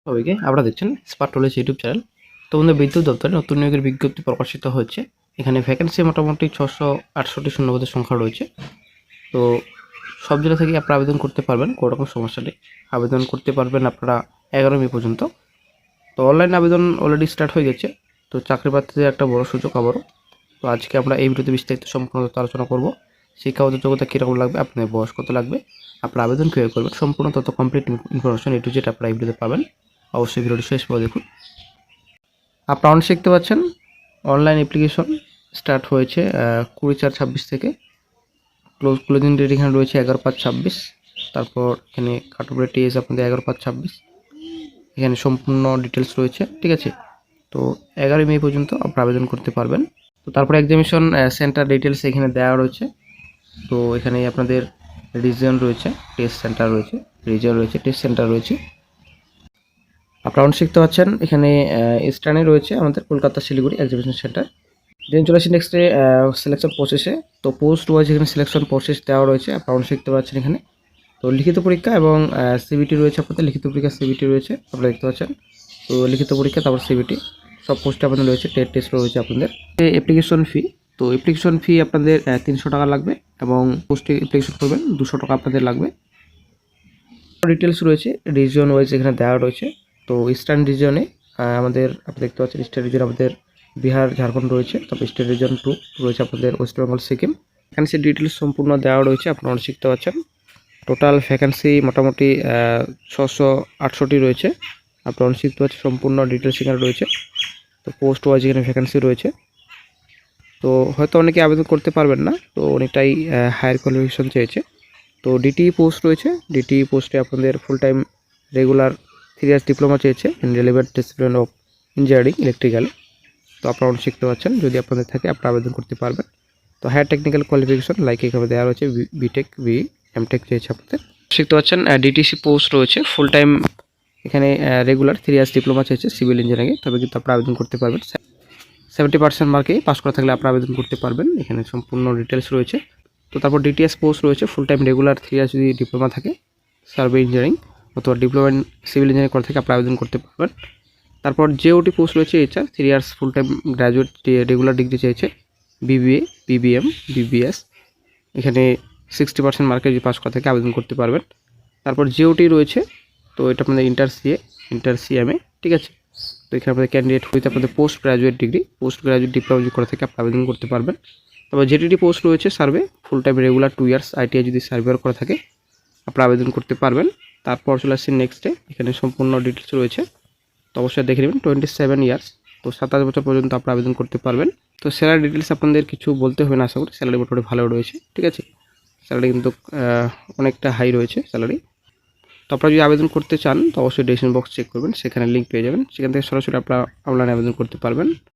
সবাইকে আপনারা দেখছেন স্মার্ট নলেজ ইউটিউব চ্যানেল। তো বন্ধুরা, বিদ্যুৎ দপ্তরে নতুন নিয়োগের বিজ্ঞপ্তি প্রকাশিত হয়েছে। এখানে ভ্যাকেন্সি মোটামুটি 668টি শূন্যপদের সংখ্যা রয়েছে। তো সব জেলা থেকে আপনারা আবেদন করতে পারবেন, কোনো রকম সমস্যা নেই। আবেদন করতে পারবেন আপনারা 11 মে পর্যন্ত। তো অনলাইন আবেদন অলরেডি স্টার্ট হয়ে গেছে। তো চাকরি প্রার্থীদের একটা বড় সুযোগ আবারও। তো আজকে আমরা এই ভিডিওতে বিস্তারিত সম্পূর্ণ আলোচনা করব। শিক্ষাগত যোগ্যতা কীরকম লাগবে, আপনার বয়স কত লাগবে, আপনার আবেদন কীভাবে করবেন, সম্পূর্ণ তথ্য complete information A to Z আপনারা এই ভিডিওতে পাবেন। অবশ্যই ভিডিওটি শেষ পর্যন্ত দেখুন। আপনারা অনেক শিখতে পাচ্ছেন অনলাইন অ্যাপ্লিকেশন স্টার্ট হয়েছে 20/4/26 থেকে। ক্লোজিং ডেট এখানে রয়েছে 11/5/26। তারপর এখানে কাটঅফ টিএস আপনাদের 11/5/26। এখানে সম্পূর্ণ ডিটেলস রয়েছে, ঠিক আছে। তো 11 মে পর্যন্ত আপনারা আবেদন করতে পারবেন। তো তারপরে এক্সামিনেশন সেন্টার ডিটেলস এখানে দেওয়া রয়েছে। তো এখানে আপনাদের রিজিয়ন রয়েছে, টেস্ট সেন্টার রয়েছে, রিজিয়ন রয়েছে, টেস্ট সেন্টার রয়েছে। আপনারা অনেক শিখতে পাচ্ছেন এখানে ইস্টার্নে রয়েছে আমাদের কলকাতা শিলিগুড়ি এক্সিবিশন সেন্টার। দেন চলে আসি নেক্সটে সিলেকশন প্রসেসে। তো পোস্ট ওয়াইজ এখানে সিলেকশন প্রসেস দেওয়া রয়েছে, আপনারা অনেক শিখতে পাচ্ছেন এখানে। তো লিখিত পরীক্ষা এবং সিবিটি রয়েছে, আপনাদের লিখিত পরীক্ষা সিবিটি রয়েছে, আপনারা দেখতে পাচ্ছেন। তো লিখিত পরীক্ষা তারপর সিবিটি সব পোস্টে আপনাদের রয়েছে, টেস্ট রয়েছে আপনাদের। অ্যাপ্লিকেশন ফি, তো অ্যাপ্লিকেশন ফি আপনাদের 300 টাকা লাগবে এবং পোস্টে অ্যাপ্লিকেশন করবেন 200 টাকা আপনাদের লাগবে। ডিটেলস রয়েছে রিজিয়ন ওয়াইজ এখানে দেওয়া রয়েছে। তো ইস্টার্ন রিজিয়নে আমাদের আপনি দেখতে পাচ্ছেন ইস্টার্ন রিজিয়ন আমাদের বিহার, ঝাড়খণ্ড রয়েছে। তারপর স্টেট রিজন 2 রয়েছে আপনাদের West Bengal, Sikkim. Vacancy details সম্পূর্ণ দেওয়া রয়েছে, আপনারা শিখতে পাচ্ছেন। টোটাল ভ্যাকেন্সি মোটামুটি 668টি রয়েছে, আপনারা শিখতে পাচ্ছেন। সম্পূর্ণ ডিটেলস এখানে রয়েছে। তো পোস্ট ওয়াইজ এখানে ভ্যাকেন্সি রয়েছে। তো হয়তো অনেকে আবেদন করতে পারবেন না, তো অনেকটাই হায়ার কোয়ালিফিকেশন চেয়েছে। তো ডিটি পোস্ট রয়েছে, ডিটি পোস্টে আপনাদের full time regular 3 years diploma চেয়েছে in relevant discipline of engineering electrical. তো আপনারা অনেক শিখতে পাচ্ছেন, যদি আপনাদের থাকে আপনারা আবেদন করতে পারবেন। তো হায়ার টেকনিক্যাল কোয়ালিফিকেশন লাইক এখানে দেওয়া রয়েছে, বিটেক, এমটেক চেয়েছে আপনাদের। শিখতে পাচ্ছেন ডিটিসি পোস্ট রয়েছে ফুল টাইম, এখানে রেগুলার 3 ইয়ার্স ডিপ্লোমা চেয়েছে সিভিল ইঞ্জিনিয়ারিংয়ে, তবে কিন্তু আপনারা আবেদন করতে পারবেন। 70% মার্কে পাস করা থাকলে আপনারা আবেদন করতে পারবেন। এখানে সম্পূর্ণ ডিটেলস রয়েছে। তো তারপর ডিটিএস পোস্ট রয়েছে ফুল টাইম রেগুলার 3 ইয়ার্স যদি ডিপ্লোমা থাকে সার্ভে ইঞ্জিনিয়ারিং অথবা ডিপ্লোমা ইন সিভিল ইঞ্জিনিয়ারিং করা থেকে আপনারা আবেদন করতে পারবেন। তারপর যেওটি পোস্ট রয়েছে HR 3 years full time graduate regular degree চেয়েছে, BBA, BBM, BBS। এখানে 60% মার্কে যদি পাস করা থেকে আবেদন করতে পারবেন। তারপর যেওটি রয়েছে, তো এটা আপনাদের ইন্টার CA, ইন্টার CMA, ঠিক আছে। তো এখানে আপনাদের ক্যান্ডিডেট হইতে আপনাদের post graduate degree, post graduate diploma যদি করা থেকে আপনারা আবেদন করতে পারবেন। তারপর JTT পোস্ট রয়েছে সার্ভে ফুল টাইম রেগুলার 2 ইয়ার্স ITI যদি সার্ভেয়ার করা থাকে আপনারা আবেদন করতে পারবেন। তারপর চলে আসছি নেক্সটে, এখানে সম্পূর্ণ ডিটেলস রয়েছে। তো অবশ্যই দেখে নেবেন 27 ইয়ার্স, তো 27 বছর পর্যন্ত আপনারা আবেদন করতে পারবেন। তো স্যালারি ডিটেলস আপনাদের কিছু বলতে হবে না, আশা করি স্যালারি মোটামুটি ভালো রয়েছে, ঠিক আছে। স্যালারি কিন্তু অনেকটা হাই রয়েছে স্যালারি। তো আপনারা যদি আবেদন করতে চান তো অবশ্যই ডেসক্রিপশন বক্স চেক করবেন, সেখানে লিঙ্ক পেয়ে যাবেন, সেখান থেকে সরাসরি আপনারা অনলাইনে আবেদন করতে পারবেন।